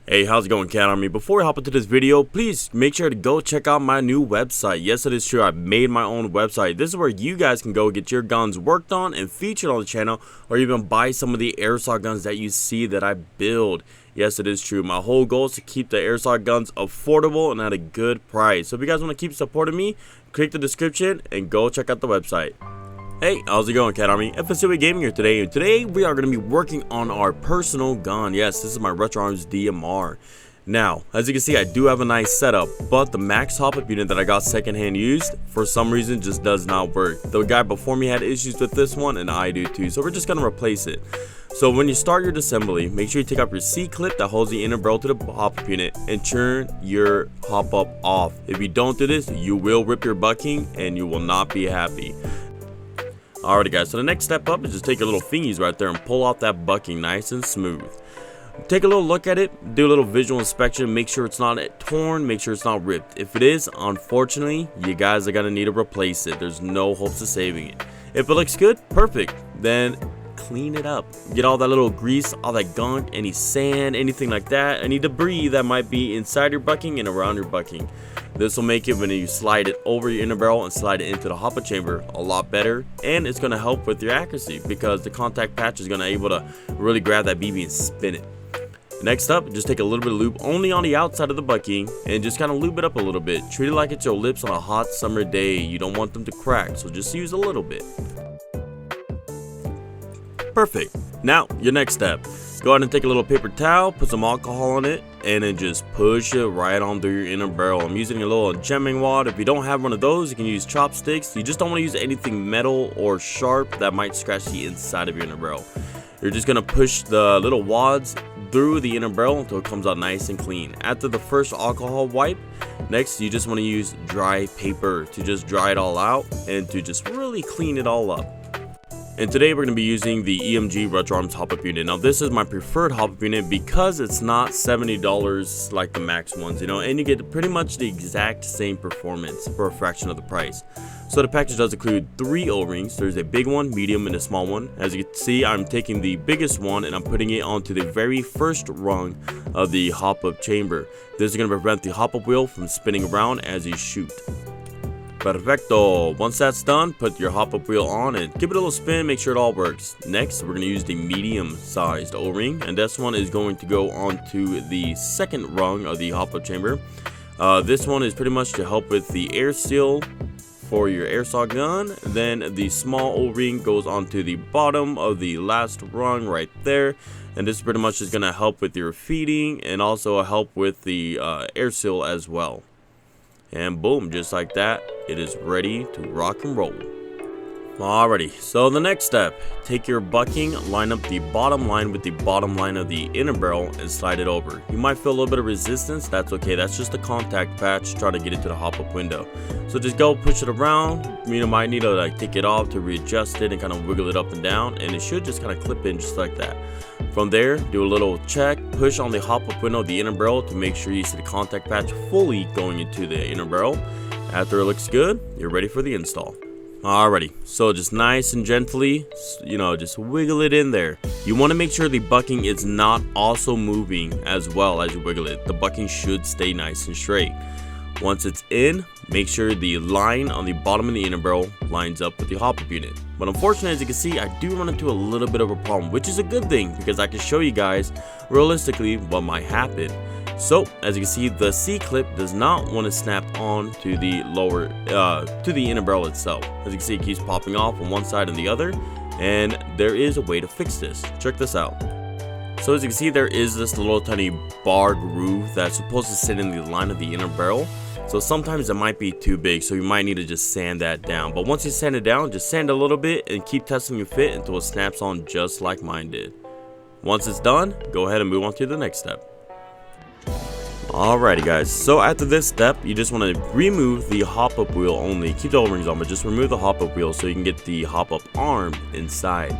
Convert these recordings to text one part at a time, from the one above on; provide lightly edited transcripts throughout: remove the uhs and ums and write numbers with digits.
Hey, how's it going, Cat Army? Before we hop into this video, please make sure to go check out my new website. Yes, it is true, I've made my own website. This is where you guys can go get your guns worked on and featured on the channel, or even buy some of the airsoft guns that you see that I build. Yes, it is true. My whole goal is to keep the airsoft guns affordable and at a good price. So if you guys want to keep supporting me, click the description and go check out the website. Hey, how's it going, Cat Army? FSUA Gaming here today, and today we are going to be working on our personal gun. Yes, this is my Retro Arms DMR. Now, as you can see, I do have a nice setup, but the max hop-up unit that I got secondhand used, for some reason, just does not work. The guy before me had issues with this one, and I do too, so we're just going to replace it. So when you start your assembly, make sure you take up your C-clip that holds the inner barrel to the hop-up unit and turn your hop-up off. If you don't do this, you will rip your bucking, and you will not be happy. Alrighty guys, so the next step up is just take your little fingies right there and pull off that bucking nice and smooth. Take a little look at it, do a little visual inspection, make sure it's not torn, make sure it's not ripped. If it is, unfortunately, you guys are going to need to replace it. There's no hopes of saving it. If it looks good, perfect. Then clean it up. Get all that little grease, all that gunk, any sand, anything like that, any debris that might be inside your bucking and around your bucking. This will make it, when you slide it over your inner barrel and slide it into the hop-up chamber, a lot better, and it's going to help with your accuracy because the contact patch is going to be able to really grab that BB and spin it. Next up, just take a little bit of lube only on the outside of the bucking and just kind of lube it up a little bit. Treat it like it's your lips on a hot summer day. You don't want them to crack, so just use a little bit. Perfect. Now, your next step. Go ahead and take a little paper towel, put some alcohol on it, and then just push it right on through your inner barrel. I'm using a little jamming wad. If you don't have one of those, you can use chopsticks. You just don't want to use anything metal or sharp that might scratch the inside of your inner barrel. You're just going to push the little wads through the inner barrel until it comes out nice and clean. After the first alcohol wipe, next you just want to use dry paper to just dry it all out and to just really clean it all up. And today we're going to be using the EMG Retro Arms hop-up unit. Now this is my preferred hop-up unit because it's not $70 like the max ones, you know, and you get pretty much the exact same performance for a fraction of the price. So the package does include 3 O-rings. There's a big one, medium, and a small one. As you can see, I'm taking the biggest one and I'm putting it onto the very first rung of the hop-up chamber. This is going to prevent the hop-up wheel from spinning around as you shoot. Perfecto. Once that's done, put your hop-up wheel on and give it a little spin, make sure it all works. Next, we're going to use the medium-sized O-ring, and this one is going to go onto the second rung of the hop-up chamber. This one is pretty much to help with the air seal for your airsoft gun. Then the small O-ring goes onto the bottom of the last rung right there, and this pretty much is going to help with your feeding and also help with the air seal as well. And boom, just like that, it is ready to rock and roll. Alrighty, so the next step, take your bucking, line up the bottom line with the bottom line of the inner barrel and slide it over. You might feel a little bit of resistance, that's okay, that's just a contact patch trying to get it to the hop-up window. So just go push it around, you might need to like take it off to readjust it and kind of wiggle it up and down, and it should just kind of clip in just like that. From there, do a little check, push on the hop-up window of the inner barrel to make sure you see the contact patch fully going into the inner barrel. After it looks good, you're ready for the install. Alrighty, so just nice and gently, you know, just wiggle it in there. You want to make sure the bucking is not also moving as well as you wiggle it. The bucking should stay nice and straight. Once it's in, make sure the line on the bottom of the inner barrel lines up with the hop-up unit. But unfortunately, as you can see, I do run into a little bit of a problem, which is a good thing because I can show you guys realistically what might happen. So, as you can see, the C-clip does not want to snap on to the lower, to the inner barrel itself. As you can see, it keeps popping off on one side and the other, and there is a way to fix this. Check this out. So as you can see, there is this little tiny bar groove that's supposed to sit in the line of the inner barrel. So sometimes it might be too big, so you might need to just sand that down. But once you sand it down, just sand a little bit and keep testing your fit until it snaps on just like mine did. Once it's done, go ahead and move on to the next step. Alrighty guys, so after this step, you just want to remove the hop-up wheel only. Keep the O-rings on, but just remove the hop-up wheel so you can get the hop-up arm inside.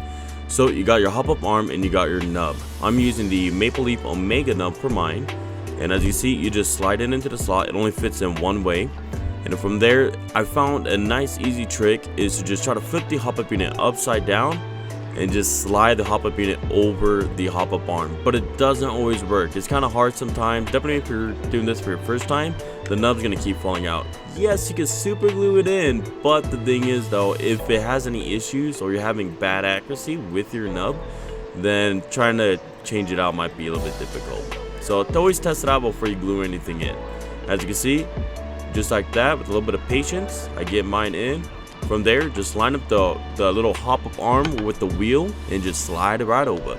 So you got your hop-up arm and you got your nub. I'm using the Maple Leaf Omega nub for mine. And as you see, you just slide it into the slot. It only fits in one way. And from there, I found a nice easy trick is to just try to flip the hop-up unit upside down and just slide the hop-up unit over the hop-up arm. But it doesn't always work. It's kind of hard sometimes. Definitely if you're doing this for your first time, the nub's gonna keep falling out. Yes, you can super glue it in, but the thing is though, if it has any issues or you're having bad accuracy with your nub, then trying to change it out might be a little bit difficult. So always test it out before you glue anything in. As you can see, just like that, with a little bit of patience, I get mine in. From there, just line up the little hop-up arm with the wheel and just slide it right over.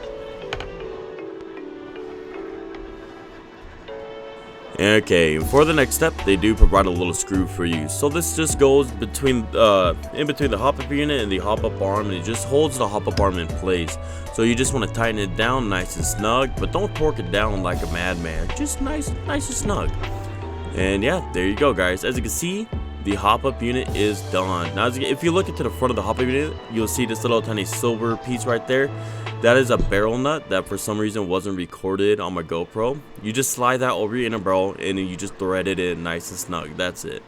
Okay, for the next step, they do provide a little screw for you. So this just goes between in between the hop-up unit and the hop-up arm, and it just holds the hop-up arm in place. So you just want to tighten it down nice and snug, but don't torque it down like a madman. Just nice and snug. And yeah, there you go, guys. As you can see, the hop-up unit is done. Now, if you look into the front of the hop-up unit, you'll see this little tiny silver piece right there. That is a barrel nut that for some reason wasn't recorded on my GoPro. You just slide that over your inner barrel and then you just thread it in nice and snug. That's it.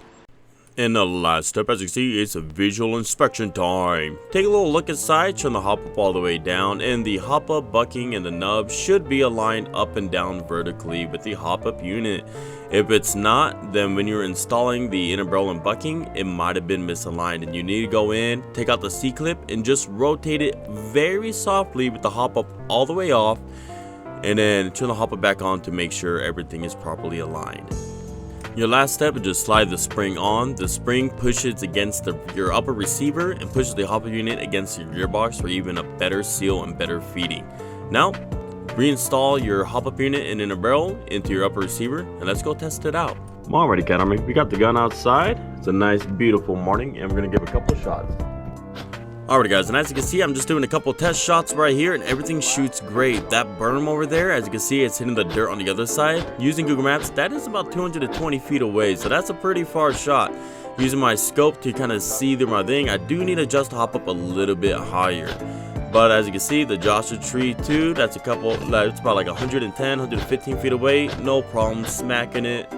And the last step, as you can see, it's a visual inspection time. Take a little look inside, turn the hop-up all the way down, and the hop-up bucking and the nub should be aligned up and down vertically with the hop-up unit. If it's not, then when you're installing the inner barrel and bucking, it might have been misaligned, and you need to go in, take out the C-clip, and just rotate it very softly with the hop-up all the way off, and then turn the hop-up back on to make sure everything is properly aligned. Your last step is just slide the spring on. The spring pushes against your upper receiver and pushes the hop-up unit against your gearbox for even a better seal and better feeding. Now, reinstall your hop-up unit and inner barrel into your upper receiver, and let's go test it out. Alrighty, Cat Army, we got the gun outside. It's a nice, beautiful morning, and we're gonna give a couple shots. Alright guys, and as you can see, I'm just doing a couple test shots right here and everything shoots great. That berm over there, as you can see, it's hitting the dirt on the other side. Using Google Maps, that is about 220 feet away, so that's a pretty far shot. Using my scope to kind of see through my thing, I do need to just hop up a little bit higher. But as you can see, the Joshua Tree 2, that's it's about like 110, 115 feet away. No problem, smacking it.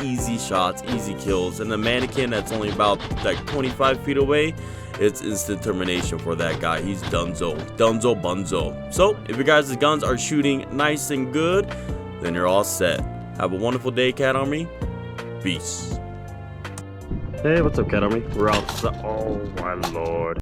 Easy shots, easy kills. And the mannequin that's only about like 25 feet away, it's instant termination for that guy. He's dunzo bunzo. So if your guys' guns are shooting nice and good, then you're all set. Have a wonderful day, Cat Army. Peace. Hey, what's up, Cat Army? We're outside. Oh my lord.